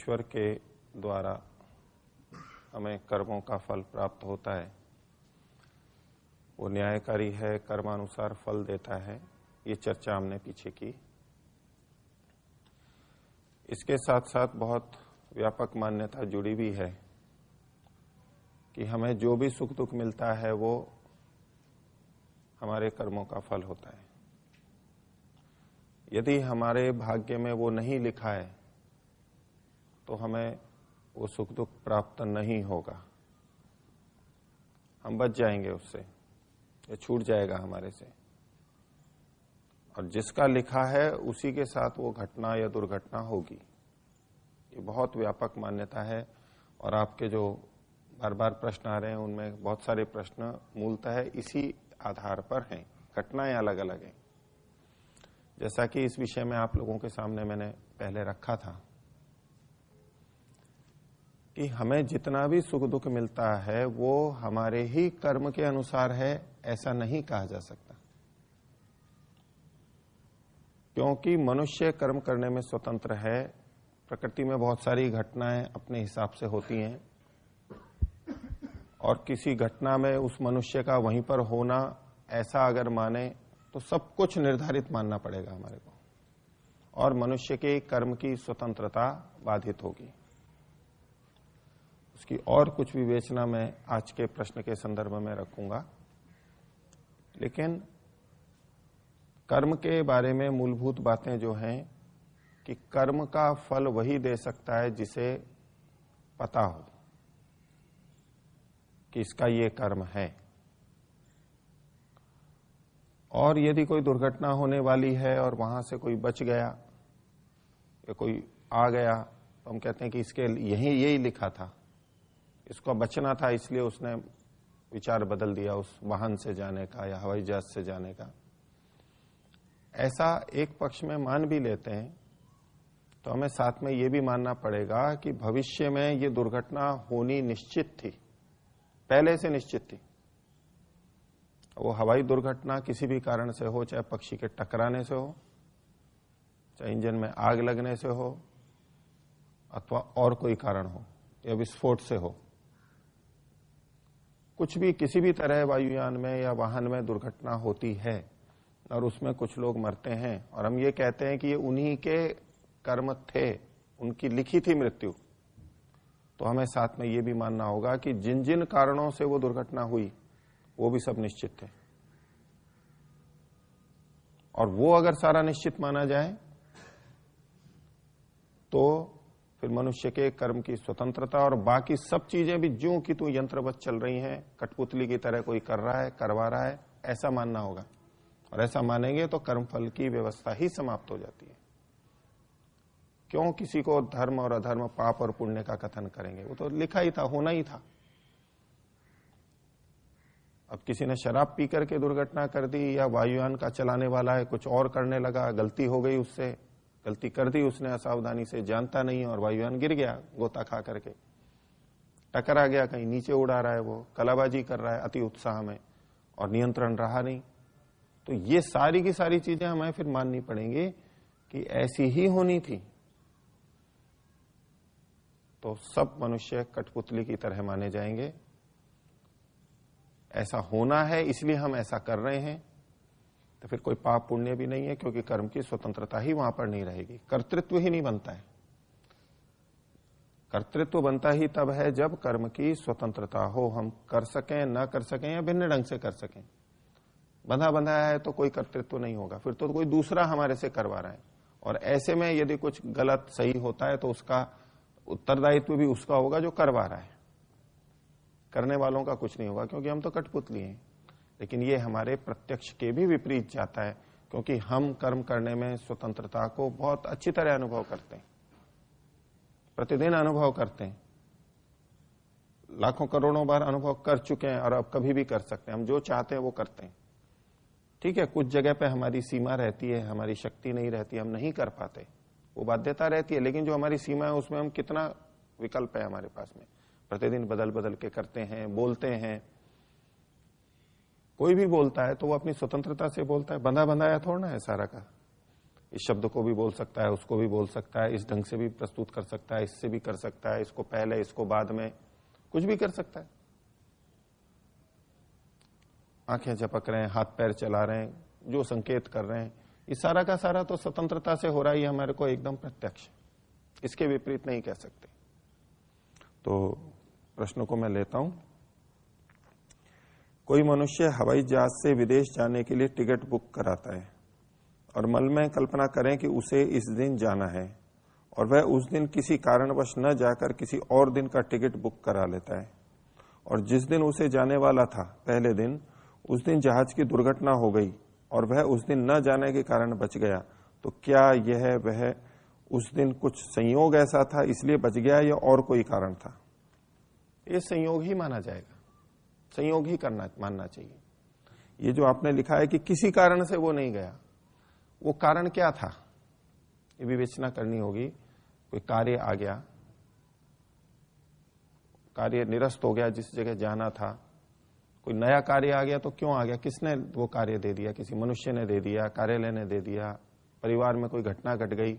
ईश्वर के द्वारा हमें कर्मों का फल प्राप्त होता है, वो न्यायकारी है, कर्मानुसार फल देता है, ये चर्चा हमने पीछे की। इसके साथ साथ बहुत व्यापक मान्यता जुड़ी भी है कि हमें जो भी सुख दुख मिलता है वो हमारे कर्मों का फल होता है। यदि हमारे भाग्य में वो नहीं लिखा है तो हमें वो सुख दुख प्राप्त नहीं होगा, हम बच जाएंगे उससे, ये छूट जाएगा हमारे से। और जिसका लिखा है उसी के साथ वो घटना या दुर्घटना होगी। ये बहुत व्यापक मान्यता है। और आपके जो बार बार प्रश्न आ रहे हैं उनमें बहुत सारे प्रश्न मूलतः इसी आधार पर हैं, घटनाएं अलग अलग हैं। जैसा कि इस विषय में आप लोगों के सामने मैंने पहले रखा था कि हमें जितना भी सुख दुख मिलता है वो हमारे ही कर्म के अनुसार है, ऐसा नहीं कहा जा सकता, क्योंकि मनुष्य कर्म करने में स्वतंत्र है। प्रकृति में बहुत सारी घटनाएं अपने हिसाब से होती हैं और किसी घटना में उस मनुष्य का वहीं पर होना ऐसा अगर माने तो सब कुछ निर्धारित मानना पड़ेगा हमारे को, और मनुष्य के कर्म की स्वतंत्रता बाधित होगी। उसकी और कुछ विवेचना मैं आज के प्रश्न के संदर्भ में रखूंगा, लेकिन कर्म के बारे में मूलभूत बातें जो हैं कि कर्म का फल वही दे सकता है जिसे पता हो कि इसका ये कर्म है। और यदि कोई दुर्घटना होने वाली है और वहां से कोई बच गया या कोई आ गया तो हम कहते हैं कि इसके यही लिखा था, इसको बचना था, इसलिए उसने विचार बदल दिया उस वाहन से जाने का या हवाई जहाज से जाने का। ऐसा एक पक्ष में मान भी लेते हैं तो हमें साथ में ये भी मानना पड़ेगा कि भविष्य में ये दुर्घटना होनी निश्चित थी, पहले से निश्चित थी। वो हवाई दुर्घटना किसी भी कारण से हो, चाहे पक्षी के टकराने से हो, चाहे इंजन में आग लगने से हो, अथवा और कोई कारण हो या विस्फोट से हो, कुछ भी किसी भी तरह वायुयान में या वाहन में दुर्घटना होती है और उसमें कुछ लोग मरते हैं और हम ये कहते हैं कि ये उन्हीं के कर्म थे, उनकी लिखी थी मृत्यु, तो हमें साथ में ये भी मानना होगा कि जिन जिन कारणों से वो दुर्घटना हुई वो भी सब निश्चित थे। और वो अगर सारा निश्चित माना जाए तो फिर मनुष्य के कर्म की स्वतंत्रता और बाकी सब चीजें भी ज्यों की त्यों यंत्रवत चल रही हैं, कठपुतली की तरह कोई कर रहा है, करवा रहा है, ऐसा मानना होगा। और ऐसा मानेंगे तो कर्मफल की व्यवस्था ही समाप्त हो जाती है। क्यों किसी को धर्म और अधर्म, पाप और पुण्य का कथन करेंगे? वो तो लिखा ही था, होना ही था। अब किसी ने शराब पी करके दुर्घटना कर दी या वायुयान का चलाने वाला है कुछ और करने लगा, गलती हो गई उससे, गलती कर दी उसने असावधानी से, जानता नहीं और वायुयान गिर गया गोता खा करके, टकरा गया, कहीं नीचे उड़ा रहा है, वो कलाबाजी कर रहा है अति उत्साह में और नियंत्रण रहा नहीं, तो ये सारी की सारी चीजें हमें फिर माननी पड़ेंगी कि ऐसी ही होनी थी। तो सब मनुष्य कठपुतली की तरह माने जाएंगे। ऐसा होना है इसलिए हम ऐसा कर रहे हैं, तो फिर कोई पाप पुण्य भी नहीं है, क्योंकि कर्म की स्वतंत्रता ही वहां पर नहीं रहेगी, कर्तृत्व ही नहीं बनता है। कर्तृत्व बनता ही तब है जब कर्म की स्वतंत्रता हो, हम कर सकें, ना कर सकें या भिन्न ढंग से कर सकें। बंधा बंधाया है तो कोई कर्तृत्व नहीं होगा, फिर तो कोई दूसरा हमारे से करवा रहा है। और ऐसे में यदि कुछ गलत सही होता है तो उसका उत्तरदायित्व भी उसका होगा जो करवा रहा है, करने वालों का कुछ नहीं होगा, क्योंकि हम तो कठपुतली हैं। लेकिन ये हमारे प्रत्यक्ष के भी विपरीत जाता है, क्योंकि हम कर्म करने में स्वतंत्रता को बहुत अच्छी तरह अनुभव करते हैं, प्रतिदिन अनुभव करते हैं, लाखों करोड़ों बार अनुभव कर चुके हैं और अब कभी भी कर सकते हैं। हम जो चाहते हैं वो करते हैं। ठीक है, कुछ जगह पे हमारी सीमा रहती है, हमारी शक्ति नहीं रहती, हम नहीं कर पाते, वो बाध्यता रहती है, लेकिन जो हमारी सीमा है उसमें हम कितना विकल्प है हमारे पास में, प्रतिदिन बदल बदल के करते हैं, बोलते हैं। कोई भी बोलता है तो वो अपनी स्वतंत्रता से बोलता है, बंधा बंधाया थोड़ा है सारा का। इस शब्द को भी बोल सकता है, उसको भी बोल सकता है, इस ढंग से भी प्रस्तुत कर सकता है, इससे भी कर सकता है, इसको पहले इसको बाद में, कुछ भी कर सकता है। आंखें झपक रहे हैं, हाथ पैर चला रहे हैं, जो संकेत कर रहे हैं, ये सारा का सारा तो स्वतंत्रता से हो रहा है, ये हमारे को एकदम प्रत्यक्ष, इसके विपरीत नहीं कह सकते। तो प्रश्न को मैं लेता हूं। कोई मनुष्य हवाई जहाज से विदेश जाने के लिए टिकट बुक कराता है और मन में कल्पना करें कि उसे इस दिन जाना है और वह उस दिन किसी कारणवश न जाकर किसी और दिन का टिकट बुक करा लेता है और जिस दिन उसे जाने वाला था पहले दिन, उस दिन जहाज की दुर्घटना हो गई और वह उस दिन न जाने के कारण बच गया, तो क्या यह वह उस दिन कुछ संयोग ऐसा था इसलिए बच गया या और कोई कारण था? ये संयोग ही माना जाएगा, संयोग ही मानना चाहिए। ये जो आपने लिखा है कि किसी कारण से वो नहीं गया, वो कारण क्या था, ये विवेचना करनी होगी। कोई कार्य आ गया, कार्य निरस्त हो गया, जिस जगह जाना था, कोई नया कार्य आ गया, तो क्यों आ गया, किसने वो कार्य दे दिया, किसी मनुष्य ने दे दिया, कार्यालय ने दे दिया, परिवार में कोई घटना घट गई।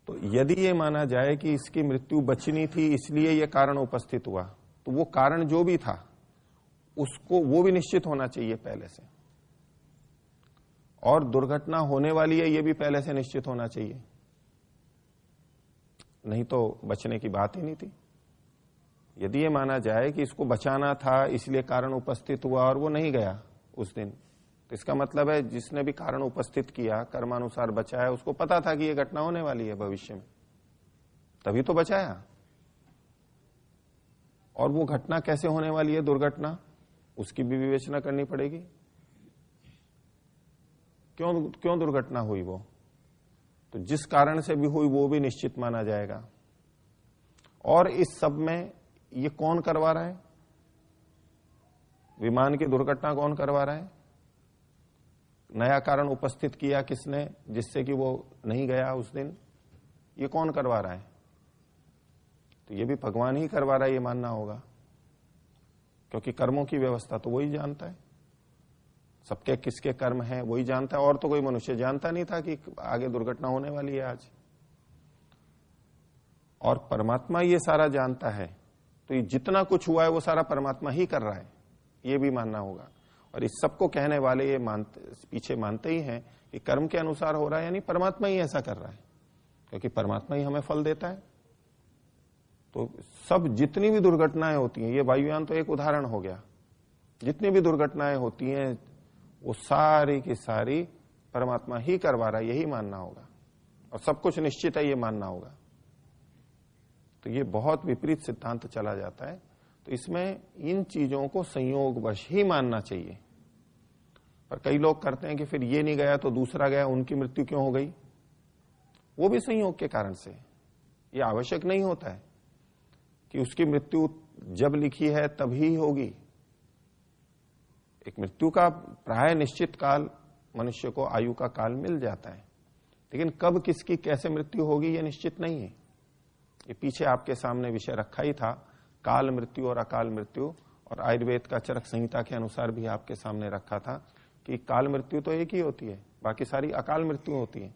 तो यदि ये माना जाए कि इसकी मृत्यु बचनी थी इसलिए ये कारण उपस्थित हुआ, तो वो कारण जो भी था उसको, वो भी निश्चित होना चाहिए पहले से, और दुर्घटना होने वाली है ये भी पहले से निश्चित होना चाहिए, नहीं तो बचने की बात ही नहीं थी। यदि ये माना जाए कि इसको बचाना था इसलिए कारण उपस्थित हुआ और वो नहीं गया उस दिन, तो इसका मतलब है जिसने भी कारण उपस्थित किया, कर्मानुसार बचाया, उसको पता था कि ये घटना होने वाली है भविष्य में, तभी तो बचाया। और वो घटना कैसे होने वाली है, दुर्घटना, उसकी भी विवेचना करनी पड़ेगी। क्यों दुर्घटना हुई वो, तो जिस कारण से भी हुई वो भी निश्चित माना जाएगा। और इस सब में ये कौन करवा रहा है, विमान की दुर्घटना कौन करवा रहा है, नया कारण उपस्थित किया किसने जिससे कि वो नहीं गया उस दिन, ये कौन करवा रहा है? तो ये भी भगवान ही करवा रहा है, ये मानना होगा, क्योंकि कर्मों की व्यवस्था तो वही जानता है, सबके किसके कर्म हैं वही जानता है, और तो कोई मनुष्य जानता नहीं था कि आगे दुर्घटना होने वाली है आज। और परमात्मा ये सारा जानता है, तो ये जितना कुछ हुआ है वो सारा परमात्मा ही कर रहा है, ये भी मानना होगा। और इस सबको कहने वाले ये पीछे मानते ही हैं कि कर्म के अनुसार हो रहा है, यानी परमात्मा ही ऐसा कर रहा है, क्योंकि परमात्मा ही हमें फल देता है। तो सब जितनी भी दुर्घटनाएं होती हैं, ये वायुयान तो एक उदाहरण हो गया, जितनी भी दुर्घटनाएं होती हैं वो सारी की सारी परमात्मा ही करवा रहा है, यही मानना होगा। और सब कुछ निश्चित है ये मानना होगा। तो ये बहुत विपरीत सिद्धांत चला जाता है। तो इसमें इन चीजों को संयोगवश ही मानना चाहिए। पर कई लोग करते हैं कि फिर ये नहीं गया तो दूसरा गया, उनकी मृत्यु क्यों हो गई, वो भी संयोग के कारण से। ये आवश्यक नहीं होता है कि उसकी मृत्यु जब लिखी है तभी होगी। एक मृत्यु का प्राय निश्चित काल मनुष्य को आयु का काल मिल जाता है, लेकिन कब किसकी कैसे मृत्यु होगी ये निश्चित नहीं है। ये पीछे आपके सामने विषय रखा ही था, काल मृत्यु और अकाल मृत्यु, और आयुर्वेद का चरक संहिता के अनुसार भी आपके सामने रखा था कि काल मृत्यु तो एक ही होती है, बाकी सारी अकाल मृत्यु होती है।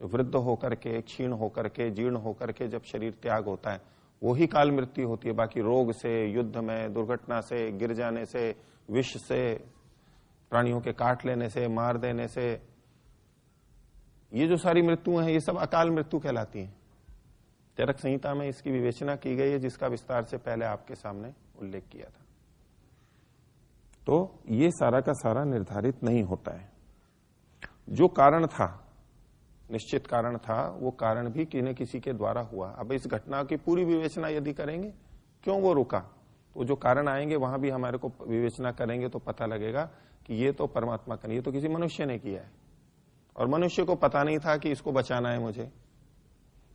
वृद्ध होकर के, क्षीण होकर के, जीर्ण होकर के जब शरीर त्याग होता है वो ही काल मृत्यु होती है। बाकी रोग से, युद्ध में, दुर्घटना से, गिर जाने से, विष से, प्राणियों के काट लेने से, मार देने से, ये जो सारी मृत्युएं हैं ये सब अकाल मृत्यु कहलाती हैं। चरक संहिता में इसकी विवेचना की गई है, जिसका विस्तार से पहले आपके सामने उल्लेख किया था। तो ये सारा का सारा निर्धारित नहीं होता है। जो कारण था, निश्चित कारण था, वो कारण भी किसी न किसी के द्वारा हुआ। अब इस घटना की पूरी विवेचना यदि करेंगे क्यों वो रुका, तो जो कारण आएंगे वहां भी हमारे को विवेचना करेंगे तो पता लगेगा कि ये तो परमात्मा का नहीं, ये तो किसी मनुष्य ने किया है, और मनुष्य को पता नहीं था कि इसको बचाना है मुझे,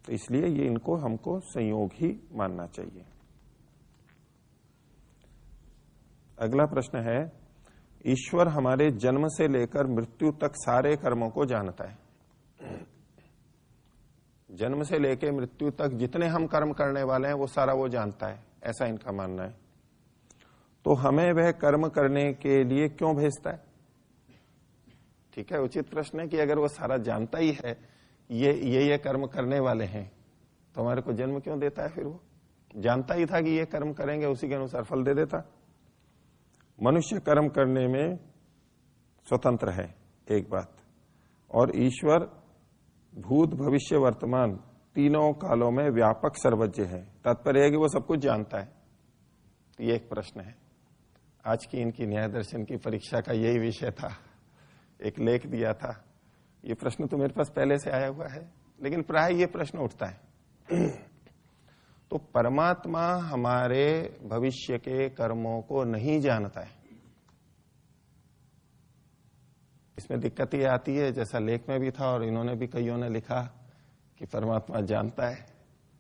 तो इसलिए ये इनको हमको संयोग ही मानना चाहिए। अगला प्रश्न है, ईश्वर हमारे जन्म से लेकर मृत्यु तक सारे कर्मों को जानता है। जन्म से लेकर मृत्यु तक जितने हम कर्म करने वाले हैं वो सारा वो जानता है, ऐसा इनका मानना है। तो हमें वह कर्म करने के लिए क्यों भेजता है? ठीक है, उचित प्रश्न है कि अगर वो सारा जानता ही है ये कर्म करने वाले हैं, तो हमारे को जन्म क्यों देता है? फिर वो जानता ही था कि ये कर्म करेंगे, उसी के अनुसार फल दे देता। मनुष्य कर्म करने में स्वतंत्र है, एक बात, और ईश्वर भूत भविष्य वर्तमान तीनों कालों में व्यापक सर्वज्ञ है। तात्पर्य है कि वो सब कुछ जानता है। तो ये एक प्रश्न है। आज की इनकी न्याय दर्शन की परीक्षा का यही विषय था, एक लेख दिया था। ये प्रश्न तो मेरे पास पहले से आया हुआ है, लेकिन प्राय ये प्रश्न उठता है। तो परमात्मा हमारे भविष्य के कर्मों को नहीं जानता है। इसमें दिक्कत ये आती है, जैसा लेख में भी था और इन्होंने भी कईयों ने लिखा कि परमात्मा जानता है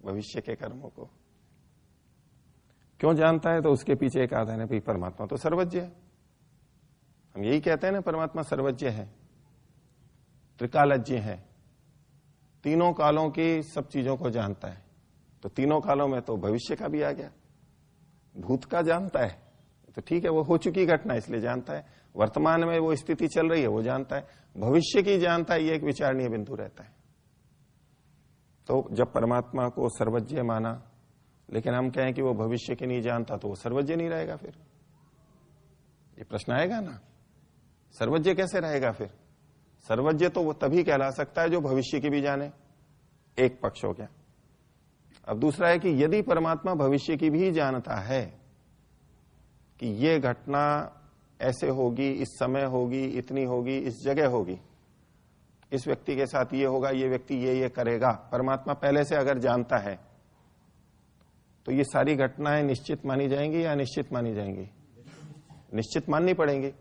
भविष्य के कर्मों को। क्यों जानता है? तो उसके पीछे एक आधार है, भाई परमात्मा तो सर्वज्ञ है। हम यही कहते हैं ना, परमात्मा सर्वज्ञ है, त्रिकालज्ञ है, तीनों कालों की सब चीजों को जानता है। तो तीनों कालों में तो भविष्य का भी आ गया, भूत का जानता है, तो ठीक है, वो हो चुकी घटना इसलिए जानता है। वर्तमान में वो स्थिति चल रही है वो जानता है, भविष्य की जानता है, ये एक विचारणीय बिंदु रहता है। तो जब परमात्मा को सर्वज्ञ माना, लेकिन हम कहें कि वो भविष्य की नहीं जानता, तो वो सर्वज्ञ नहीं रहेगा। फिर ये प्रश्न आएगा ना, सर्वज्ञ कैसे रहेगा? फिर सर्वज्ञ तो वो तभी कहला सकता है जो भविष्य की भी जाने, एक पक्ष हो गया। अब दूसरा है कि यदि परमात्मा भविष्य की भी जानता है कि ये घटना ऐसे होगी, इस समय होगी, इतनी होगी, इस जगह होगी, इस व्यक्ति के साथ ये होगा, ये व्यक्ति ये करेगा, परमात्मा पहले से अगर जानता है, तो ये सारी घटनाएं निश्चित मानी जाएंगी या अनिश्चित मानी जाएंगी? निश्चित माननी पड़ेंगी।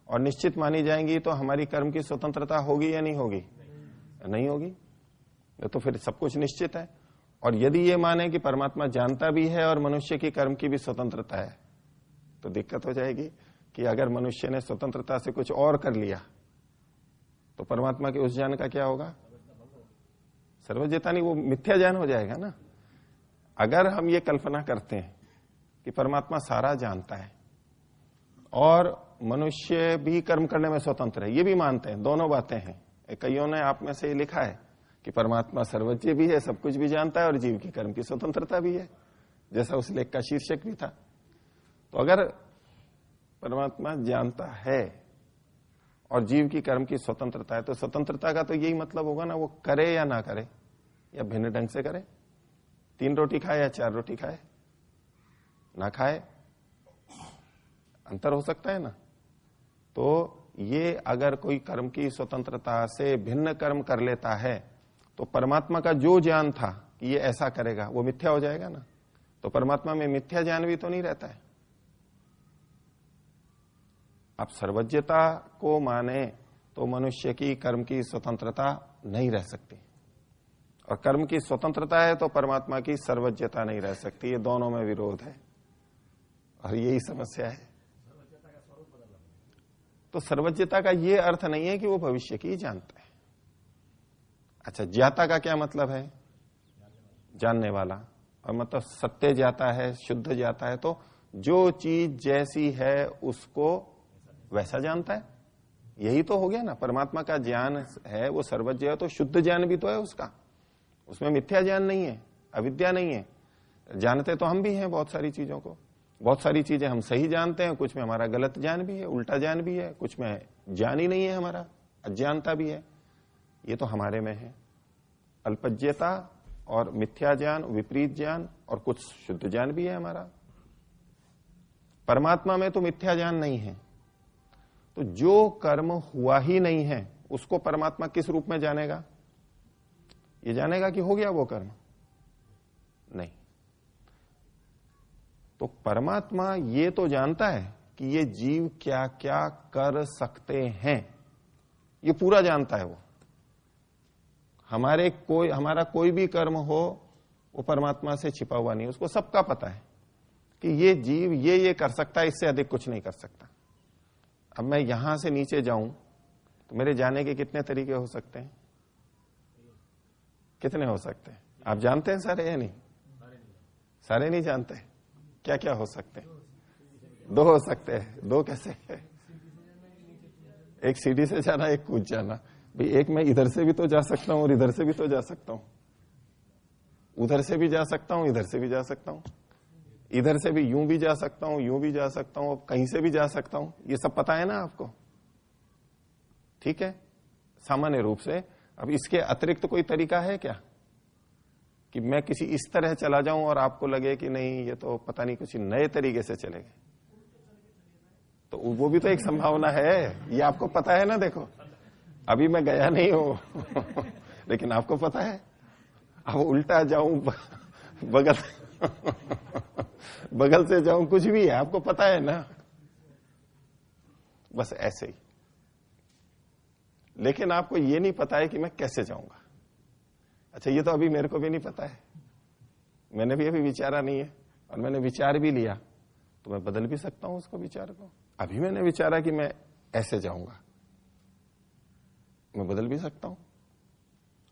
और निश्चित मानी जाएंगी तो हमारी कर्म की स्वतंत्रता होगी या नहीं होगी? नहीं होगी। तो फिर सब कुछ निश्चित है। और यदि ये माने कि परमात्मा जानता भी है और मनुष्य की कर्म की भी स्वतंत्रता है, तो दिक्कत हो जाएगी कि अगर मनुष्य ने स्वतंत्रता से कुछ और कर लिया तो परमात्मा के उस ज्ञान का क्या होगा? सर्वज्ञता नहीं, वो मिथ्या ज्ञान हो जाएगा ना। अगर हम ये कल्पना करते हैं कि परमात्मा सारा जानता है और मनुष्य भी कर्म करने में स्वतंत्र है, ये भी मानते हैं, दोनों बातें हैं। कईयों ने आप में से ये लिखा है कि परमात्मा सर्वज्ञ भी है, सब कुछ भी जानता है, और जीव की कर्म की स्वतंत्रता भी है, जैसा उस लेख का शीर्षक भी था। तो अगर परमात्मा जानता है और जीव की कर्म की स्वतंत्रता है, तो स्वतंत्रता का तो यही मतलब होगा ना, वो करे या ना करे, या भिन्न ढंग से करे, 3 रोटी खाए या 4 रोटी खाए, ना खाए, अंतर हो सकता है ना। तो ये अगर कोई कर्म की स्वतंत्रता से भिन्न कर्म कर लेता है, तो परमात्मा का जो ज्ञान था कि ये ऐसा करेगा, वो मिथ्या हो जाएगा ना। तो परमात्मा में मिथ्या ज्ञान भी तो नहीं रहता है। आप सर्वज्ञता को माने तो मनुष्य की कर्म की स्वतंत्रता नहीं रह सकती, और कर्म की स्वतंत्रता है तो परमात्मा की सर्वज्ञता नहीं रह सकती। ये दोनों में विरोध है और यही समस्या है। तो सर्वज्ञता का ये अर्थ नहीं है कि वो भविष्य की जानता है। अच्छा, ज्ञाता का क्या मतलब है? जानने वाला। और मतलब सत्य ज्ञाता है, शुद्ध ज्ञाता है, तो जो चीज जैसी है उसको वैसा जानता है। यही तो हो गया ना, परमात्मा का ज्ञान है वो सर्वज्ञ है, तो शुद्ध ज्ञान भी तो है उसका, उसमें मिथ्या ज्ञान नहीं है, अविद्या नहीं है। जानते तो हम भी हैं बहुत सारी चीजों को, बहुत सारी चीजें हम सही जानते हैं, कुछ में हमारा गलत ज्ञान भी है, उल्टा ज्ञान भी है, कुछ में ज्ञान ही नहीं है, हमारा अज्ञानता भी है। ये तो हमारे में है, अल्पज्ञता और मिथ्या ज्ञान, विपरीत ज्ञान, और कुछ शुद्ध ज्ञान भी है हमारा। परमात्मा में तो मिथ्या ज्ञान नहीं है। तो जो कर्म हुआ ही नहीं है उसको परमात्मा किस रूप में जानेगा? ये जानेगा कि हो गया वो कर्म? नहीं। तो परमात्मा ये तो जानता है कि ये जीव क्या क्या कर सकते हैं, ये पूरा जानता है वो। हमारा कोई भी कर्म हो वो परमात्मा से छिपा हुआ नहीं, उसको सबका पता है कि ये जीव ये कर सकता है, इससे अधिक कुछ नहीं कर सकता। अब मैं यहां से नीचे जाऊं तो मेरे जाने के कितने तरीके हो सकते हैं? कितने हो सकते हैं? आप जानते हैं सारे या नहीं? सारे नहीं जानते। क्या क्या हो सकते हैं? 2 हो सकते हैं। 2 कैसे है? एक सीढ़ी से जाना, एक कूद जाना। भाई एक मैं इधर से भी तो जा सकता हूं और इधर से भी तो जा सकता हूं, उधर से भी जा सकता हूं, इधर से भी जा सकता हूं, इधर से भी यूं भी जा सकता हूं, यूं भी जा सकता हूं, कहीं से भी जा सकता हूं। ये सब पता है ना आपको, ठीक है, सामान्य रूप से। अब इसके अतिरिक्त कोई तरीका है क्या कि मैं किसी इस तरह चला जाऊं और आपको लगे कि नहीं ये तो पता नहीं कुछ नए तरीके से चलेगा? तो वो भी तो एक संभावना है, ये आपको पता है ना। देखो अभी मैं गया नहीं हूं लेकिन आपको पता है, अब उल्टा जाऊं, बगल बगल से जाऊं, कुछ भी है, आपको पता है ना। बस ऐसे ही। लेकिन आपको ये नहीं पता है कि मैं कैसे जाऊंगा। अच्छा, ये तो अभी मेरे को भी नहीं पता है, मैंने भी अभी विचारा नहीं है, और मैंने विचार भी लिया तो मैं बदल भी सकता हूं उसको, विचार को। अभी मैंने विचारा कि मैं ऐसे जाऊंगा, मैं बदल भी सकता हूं।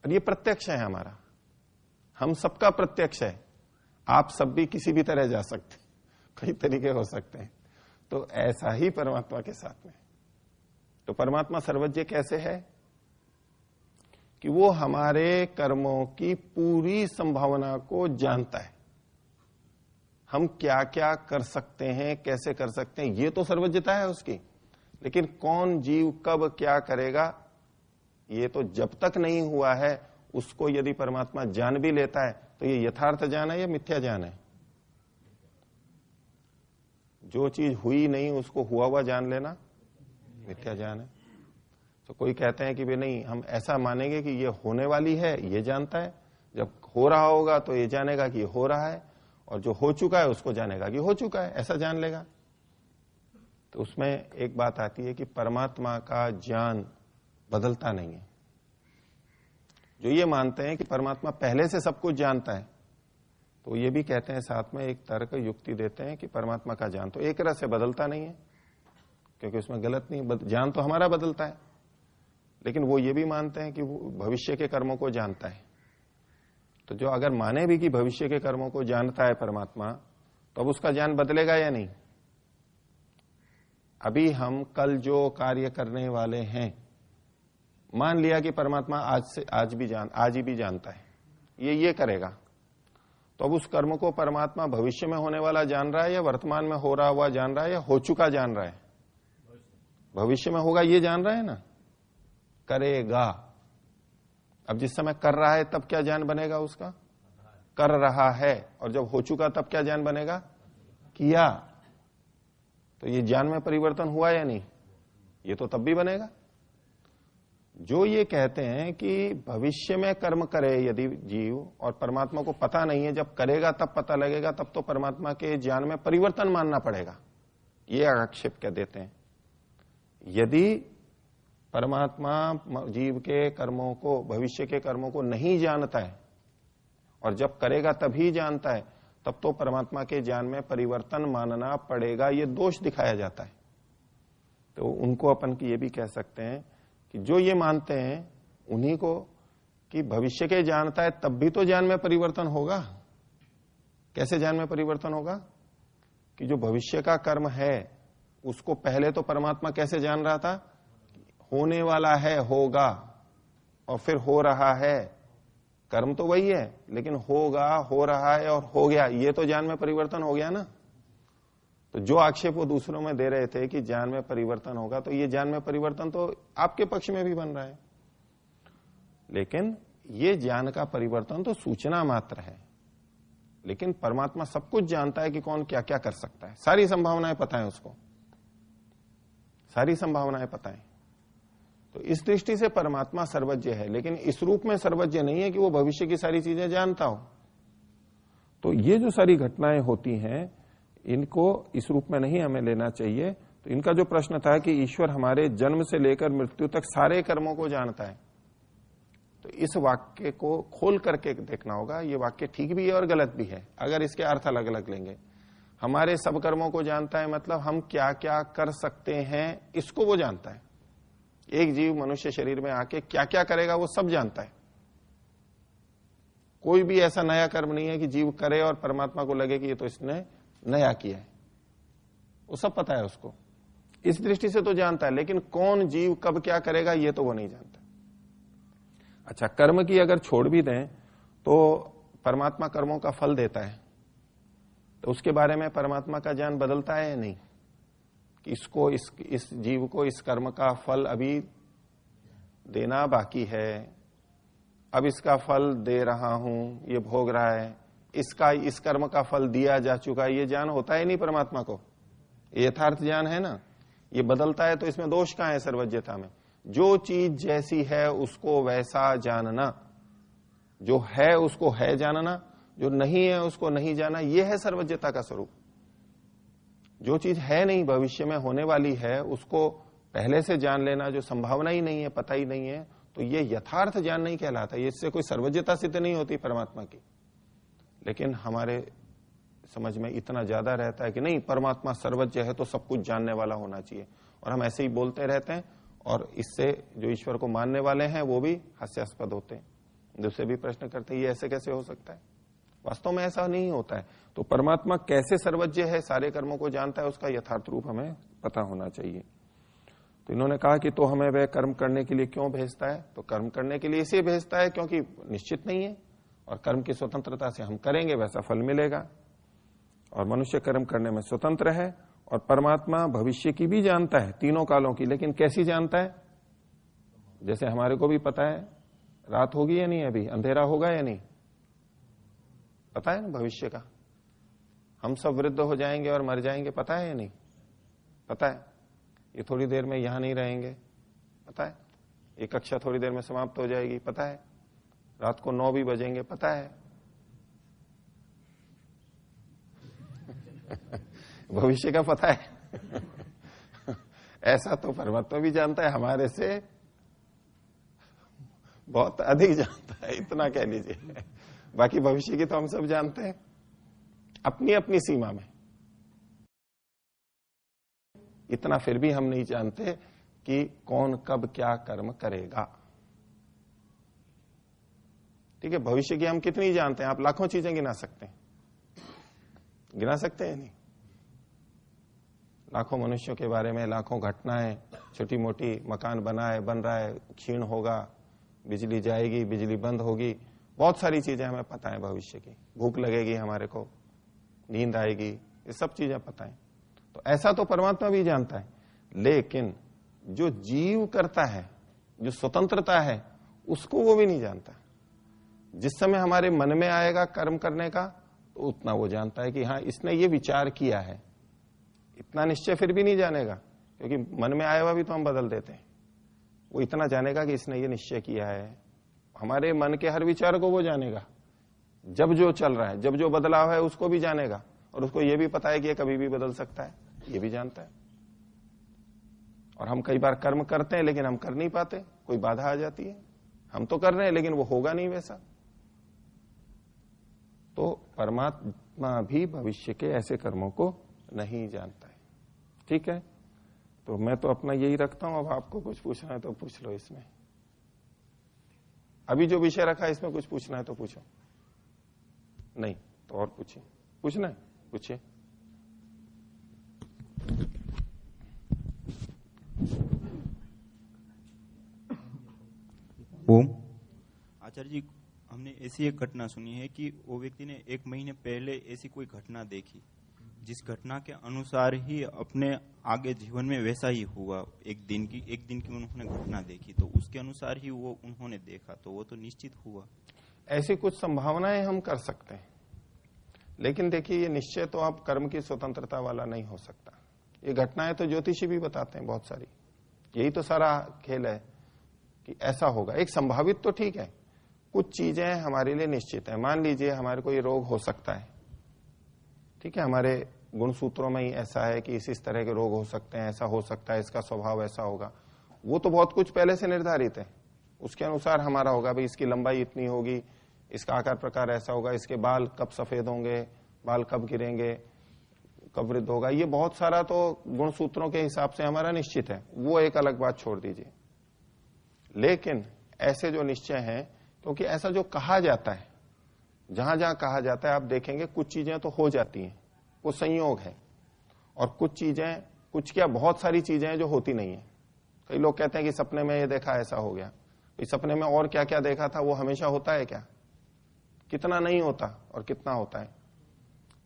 और ये प्रत्यक्ष है हमारा, हम सबका प्रत्यक्ष है। आप सब भी किसी भी तरह जा सकते, कई तरीके हो सकते हैं। तो ऐसा ही परमात्मा के साथ में। तो परमात्मा सर्वज्ञ कैसे है कि वो हमारे कर्मों की पूरी संभावना को जानता है। हम क्या क्या कर सकते हैं, कैसे कर सकते हैं, ये तो सर्वज्ञता है उसकी। लेकिन कौन जीव कब क्या करेगा, ये तो जब तक नहीं हुआ है उसको यदि परमात्मा जान भी लेता है तो ये यथार्थ ज्ञान है या मिथ्या ज्ञान है? जो चीज हुई नहीं उसको हुआ हुआ जान लेना मिथ्या ज्ञान है। तो कोई कहते हैं कि भाई नहीं, हम ऐसा मानेंगे कि ये होने वाली है, ये जानता है, जब हो रहा होगा तो ये जानेगा कि ये हो रहा है, और जो हो चुका है उसको जानेगा कि हो चुका है, ऐसा जान लेगा। तो उसमें एक बात आती है कि परमात्मा का ज्ञान बदलता नहीं है। जो ये मानते हैं कि परमात्मा पहले से सब कुछ जानता है, तो ये भी कहते हैं साथ में एक तर्क युक्ति देते हैं कि परमात्मा का ज्ञान तो एक तरह से बदलता नहीं है, क्योंकि उसमें गलत नहीं, ज्ञान तो हमारा बदलता है। लेकिन वो ये भी मानते हैं कि वो भविष्य के कर्मों को जानता है। तो जो अगर माने भी कि भविष्य के कर्मों को जानता है परमात्मा, तो अब उसका ज्ञान बदलेगा या नहीं? अभी हम कल जो कार्य करने वाले हैं, मान लिया कि परमात्मा आज ही भी जानता है ये करेगा, तो अब उस कर्म को परमात्मा भविष्य में होने वाला जान रहा है या वर्तमान में हो रहा हुआ जान रहा है या हो चुका जान रहा है? भविष्य में होगा ये जान रहा है ना, करेगा। अब जिस समय कर रहा है तब क्या ज्ञान बनेगा उसका? कर रहा है। और जब हो चुका तब क्या ज्ञान बनेगा? किया। तो ये ज्ञान में परिवर्तन हुआ या नहीं? ये तो तब भी बनेगा। जो ये कहते हैं कि भविष्य में कर्म करे यदि जीव, और परमात्मा को पता नहीं है, जब करेगा तब पता लगेगा, तब तो परमात्मा के ज्ञान में परिवर्तन मानना पड़ेगा, ये आक्षेप कह देते हैं। यदि परमात्मा जीव के कर्मों को, भविष्य के कर्मों को नहीं जानता है और जब करेगा तभी जानता है, तब तो परमात्मा के ज्ञान में परिवर्तन मानना पड़ेगा, ये दोष दिखाया जाता है। तो उनको अपन की ये भी कह सकते हैं कि जो ये मानते हैं उन्हीं को कि भविष्य के जानता है तब भी तो ज्ञान में परिवर्तन होगा। कैसे ज्ञान में परिवर्तन होगा? कि जो भविष्य का कर्म है उसको पहले तो परमात्मा कैसे जान रहा था? होने वाला है, होगा, और फिर हो रहा है। कर्म तो वही है, लेकिन होगा, हो रहा है और हो गया, ये तो ज्ञान में परिवर्तन हो गया ना। तो जो आक्षेप वो दूसरों में दे रहे थे कि ज्ञान में परिवर्तन होगा, तो ये ज्ञान में परिवर्तन तो आपके पक्ष में भी बन रहा है। लेकिन ये ज्ञान का परिवर्तन तो सूचना मात्र है। लेकिन परमात्मा सब कुछ जानता है कि कौन क्या क्या कर सकता है, सारी संभावनाएं पता है उसको, सारी संभावनाएं पता है। तो इस दृष्टि से परमात्मा सर्वज्ञ है, लेकिन इस रूप में सर्वज्ञ नहीं है कि वो भविष्य की सारी चीजें जानता हो। तो ये जो सारी घटनाएं होती हैं, इनको इस रूप में नहीं हमें लेना चाहिए। तो इनका जो प्रश्न था कि ईश्वर हमारे जन्म से लेकर मृत्यु तक सारे कर्मों को जानता है, तो इस वाक्य को खोल करके देखना होगा। ये वाक्य ठीक भी है और गलत भी है, अगर इसके अर्थ अलग अलग लेंगे। हमारे सब कर्मों को जानता है मतलब हम क्या क्या कर सकते हैं इसको वो जानता है। एक जीव मनुष्य शरीर में आके क्या क्या करेगा वो सब जानता है। कोई भी ऐसा नया कर्म नहीं है कि जीव करे और परमात्मा को लगे कि ये तो इसने नया किया है, वो सब पता है उसको। इस दृष्टि से तो जानता है, लेकिन कौन जीव कब क्या करेगा ये तो वो नहीं जानता। अच्छा, कर्म की अगर छोड़ भी दें तो परमात्मा कर्मों का फल देता है, तो उसके बारे में परमात्मा का ज्ञान बदलता है या नहीं, कि इसको इस जीव को इस कर्म का फल अभी देना बाकी है, अब इसका फल दे रहा हूं, ये भोग रहा है, इसका इस कर्म का फल दिया जा चुका है, ये ज्ञान होता है नहीं परमात्मा को, यथार्थ ज्ञान है ना। ये बदलता है तो इसमें दोष कहां है सर्वज्ञता में? जो चीज जैसी है उसको वैसा जानना, जो है उसको है जानना, जो नहीं है उसको नहीं जाना, ये है सर्वज्ञता का स्वरूप। जो चीज है नहीं, भविष्य में होने वाली है, उसको पहले से जान लेना, जो संभावना ही नहीं है, पता ही नहीं है, तो ये यथार्थ ज्ञान नहीं कहलाता। ये इससे कोई सर्वज्ञता सिद्ध नहीं होती परमात्मा की। लेकिन हमारे समझ में इतना ज्यादा रहता है कि नहीं, परमात्मा सर्वज्ञ है तो सब कुछ जानने वाला होना चाहिए, और हम ऐसे ही बोलते रहते हैं, और इससे जो ईश्वर को मानने वाले हैं वो भी हास्यास्पद होते हैं, दूसरे भी प्रश्न करते हैं ये ऐसे कैसे हो सकता है। वास्तव में ऐसा नहीं होता है। तो परमात्मा कैसे सर्वज्ञ है, सारे कर्मों को जानता है, उसका यथार्थ रूप हमें पता होना चाहिए। तो इन्होंने कहा कि तो हमें वह कर्म करने के लिए क्यों भेजता है? तो कर्म करने के लिए इसलिए भेजता है क्योंकि निश्चित नहीं है, और कर्म की स्वतंत्रता से हम करेंगे वैसा फल मिलेगा, और मनुष्य कर्म करने में स्वतंत्र है। और परमात्मा भविष्य की भी जानता है, तीनों कालों की, लेकिन कैसी जानता है? जैसे हमारे को भी पता है रात होगी या नहीं, अभी अंधेरा होगा या नहीं, पता है ना भविष्य का। हम सब वृद्ध हो जाएंगे और मर जाएंगे, पता है या नहीं? पता है। ये थोड़ी देर में यहां नहीं रहेंगे, पता है। ये कक्षा थोड़ी देर में समाप्त हो जाएगी, पता है। रात को 9 भी बजेंगे, पता है। भविष्य का पता है। ऐसा तो परमात्मा भी जानता है, हमारे से बहुत अधिक जानता है, इतना कह लीजिए। बाकी भविष्य की तो हम सब जानते हैं अपनी अपनी सीमा में, इतना फिर भी हम नहीं जानते कि कौन कब क्या कर्म करेगा। ठीक है, भविष्य की हम कितनी जानते हैं? आप लाखों चीजें गिना सकते हैं, गिना सकते हैं नहीं? लाखों मनुष्यों के बारे में, लाखों घटनाएं, छोटी मोटी, मकान बना है, बन रहा है, क्षीण होगा, बिजली जाएगी, बिजली बंद होगी, बहुत सारी चीजें हमें पता है भविष्य की। भूख लगेगी हमारे को, नींद आएगी, ये सब चीजें पता है। तो ऐसा तो परमात्मा भी जानता है, लेकिन जो जीव करता है, जो स्वतंत्रता है, उसको वो भी नहीं जानता। जिस समय हमारे मन में आएगा कर्म करने का, तो उतना वो जानता है कि हाँ इसने ये विचार किया है। इतना निश्चय फिर भी नहीं जानेगा, क्योंकि मन में आया हुआ भी तो हम बदल देते हैं। वो इतना जानेगा कि इसने ये निश्चय किया है। हमारे मन के हर विचार को वो जानेगा, जब जो चल रहा है, जब जो बदलाव है उसको भी जानेगा, और उसको ये भी पता है कि ये कभी भी बदल सकता है, ये भी जानता है। और हम कई बार कर्म करते हैं लेकिन हम कर नहीं पाते, कोई बाधा आ जाती है, हम तो कर रहे हैं लेकिन वो होगा नहीं वैसा। तो परमात्मा भी भविष्य के ऐसे कर्मों को नहीं जानता है। ठीक है, तो मैं तो अपना यही रखता हूं। अब आपको कुछ पूछना है तो पूछ लो इसमें। अभी जो विषय रखा है इसमें कुछ पूछना है तो पूछो, नहीं तो और पूछिए। पूछना है पूछिए। ओम। आचार्य जी, हमने ऐसी एक घटना सुनी है कि वो व्यक्ति ने 1 महीने पहले ऐसी कोई घटना देखी, जिस घटना के अनुसार ही अपने आगे जीवन में वैसा ही हुआ। एक दिन की उन्होंने घटना देखी, तो उसके अनुसार ही वो उन्होंने देखा, तो वो तो निश्चित हुआ। ऐसी कुछ संभावनाएं हम कर सकते हैं, लेकिन देखिए ये निश्चय तो आप कर्म की स्वतंत्रता वाला नहीं हो सकता। ये घटनाएं तो ज्योतिषी भी बताते हैं बहुत सारी, यही तो सारा खेल है कि ऐसा होगा। एक संभावित तो ठीक है, कुछ चीजें हमारे लिए निश्चित है। मान लीजिए हमारे को ये रोग हो सकता है, ठीक है, हमारे गुण सूत्रों में ही ऐसा है कि इस तरह के रोग हो सकते हैं, ऐसा हो सकता है, इसका स्वभाव ऐसा होगा। वो तो बहुत कुछ पहले से निर्धारित है, उसके अनुसार हमारा होगा। भाई इसकी लंबाई इतनी होगी, इसका आकार प्रकार ऐसा होगा, इसके बाल कब सफेद होंगे, बाल कब गिरेंगे, कब वृद्ध होगा, ये बहुत सारा तो गुण सूत्रों के हिसाब से हमारा निश्चित है। वो एक अलग बात छोड़ दीजिए। लेकिन ऐसे जो निश्चय हैं, क्योंकि ऐसा जो कहा जाता है, जहां जहां कहा जाता है आप देखेंगे कुछ चीजें तो हो जाती हैं, वो संयोग है, और कुछ चीजें कुछ क्या बहुत सारी चीजें हैं जो होती नहीं है। कई लोग कहते हैं कि सपने में ये देखा ऐसा हो गया, इस सपने में और क्या क्या देखा था वो हमेशा होता है क्या? कितना नहीं होता और कितना होता है।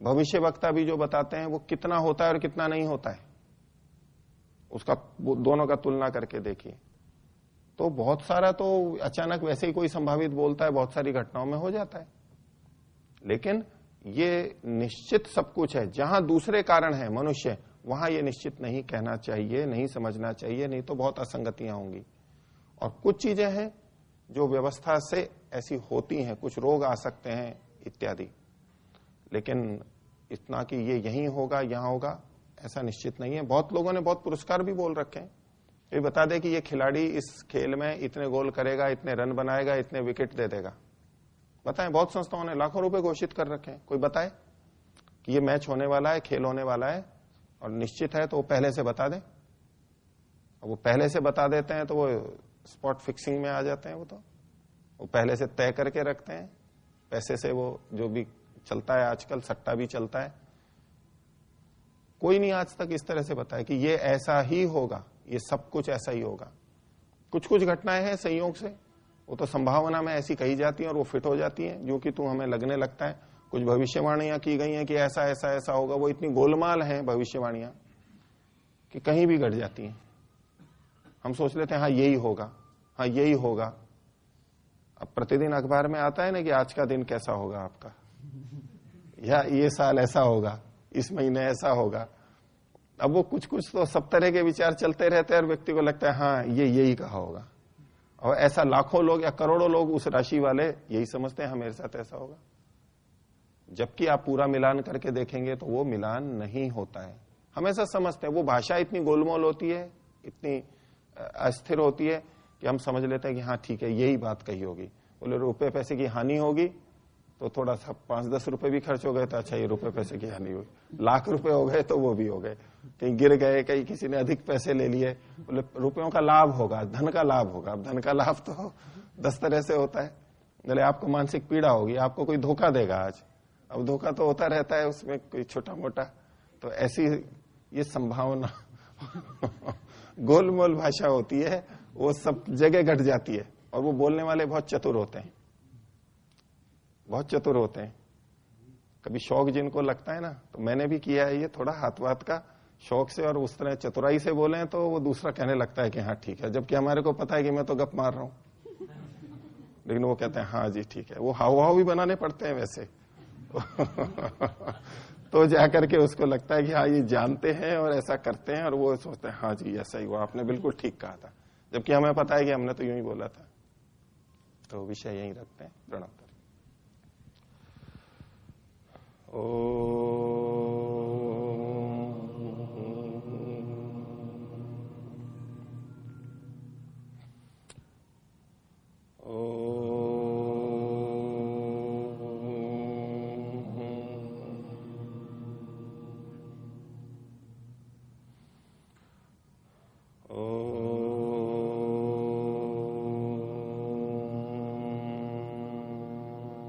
भविष्य वक्ता भी जो बताते हैं वो कितना होता है और कितना नहीं होता है, उसका दोनों का तुलना करके देखिए। तो बहुत सारा तो अचानक वैसे ही कोई संभावित बोलता है, बहुत सारी घटनाओं में हो जाता है। लेकिन ये निश्चित सब कुछ है, जहां दूसरे कारण है मनुष्य, वहां ये निश्चित नहीं कहना चाहिए, नहीं समझना चाहिए, नहीं तो बहुत असंगतियां होंगी। और कुछ चीजें हैं जो व्यवस्था से ऐसी होती हैं, कुछ रोग आ सकते हैं इत्यादि, लेकिन इतना कि ये यहीं होगा यहां होगा ऐसा निश्चित नहीं है। बहुत लोगों ने बहुत पुरस्कार भी बोल रखे हैं, ये बता दे कि ये खिलाड़ी इस खेल में इतने गोल करेगा, इतने रन बनाएगा, इतने विकेट दे देगा। बताएं, बहुत संस्थाओं ने लाखों रुपए घोषित कर रखे हैं। कोई बताए कि ये मैच होने वाला है, खेल होने वाला है और निश्चित है, तो वो पहले से बता दें। वो पहले से बता देते हैं तो वो स्पॉट फिक्सिंग में आ जाते हैं। वो पहले से तय करके रखते हैं, पैसे से वो जो भी चलता है आजकल, सट्टा भी चलता है। कोई नहीं आज तक इस तरह से बताया कि ये ऐसा ही होगा, ये सब कुछ ऐसा ही होगा। कुछ कुछ घटनाएं हैं संयोग से, वो तो संभावना में ऐसी कही जाती है और वो फिट हो जाती है, जो कि तू हमें लगने लगता है। कुछ भविष्यवाणियां की गई हैं कि ऐसा ऐसा ऐसा होगा, वो इतनी गोलमाल है भविष्यवाणियां कि कहीं भी घट जाती हैं। हम सोच लेते हैं हाँ यही होगा, हाँ यही होगा। अब प्रतिदिन अखबार में आता है ना कि आज का दिन कैसा होगा आपका, या ये साल ऐसा होगा, इस महीने ऐसा होगा। अब वो कुछ कुछ तो सब तरह के विचार चलते रहते हैं और व्यक्ति को लगता है हाँ ये यही कहा होगा। और ऐसा लाखों लोग या करोड़ों लोग उस राशि वाले यही समझते हैं हाँ मेरे साथ ऐसा होगा, जबकि आप पूरा मिलान करके देखेंगे तो वो मिलान नहीं होता है। हम ऐसा समझते हैं, वो भाषा इतनी गोलमोल होती है, इतनी अस्थिर होती है कि हम समझ लेते हैं कि हाँ ठीक है यही बात कही होगी। बोले रुपए पैसे की हानि होगी तो थोड़ा सा 5-10 रुपए भी खर्च हो गए तो अच्छा ये रुपए पैसे की हानि होगी। लाख रुपए हो गए तो वो भी हो गए, कहीं गिर गए, कहीं किसी ने अधिक पैसे ले लिए, बोले रुपयों का लाभ होगा, धन का लाभ होगा। अब धन का लाभ तो 10 तरह से होता है। बोले आपको मानसिक पीड़ा होगी, आपको कोई धोखा देगा आज। अब धोखा तो होता रहता है, उसमें कोई छोटा मोटा, तो ऐसी ये संभावना गोलमोल भाषा होती है, वो सब जगह घट जाती है। और वो बोलने वाले बहुत चतुर होते हैं, बहुत चतुर होते हैं। कभी शौक जिनको लगता है ना, तो मैंने भी किया है ये थोड़ा हाथ वाथ का शौक से, और उस तरह चतुराई से बोले तो वो दूसरा कहने लगता है कि हाँ ठीक है, जबकि हमारे को पता है कि मैं तो गप मार रहा हूं, लेकिन वो कहते हैं हाँ जी ठीक है। वो हाव भी बनाने पड़ते हैं वैसे तो जाकर के उसको लगता है कि हाँ ये जानते हैं और ऐसा करते हैं, और वो सोचते हैं हाँ जी ऐसा ही हुआ, आपने बिल्कुल ठीक कहा था, जबकि हमें पता है कि हमने तो यूं ही बोला था। तो विषय यही रखते हैं। प्रणव।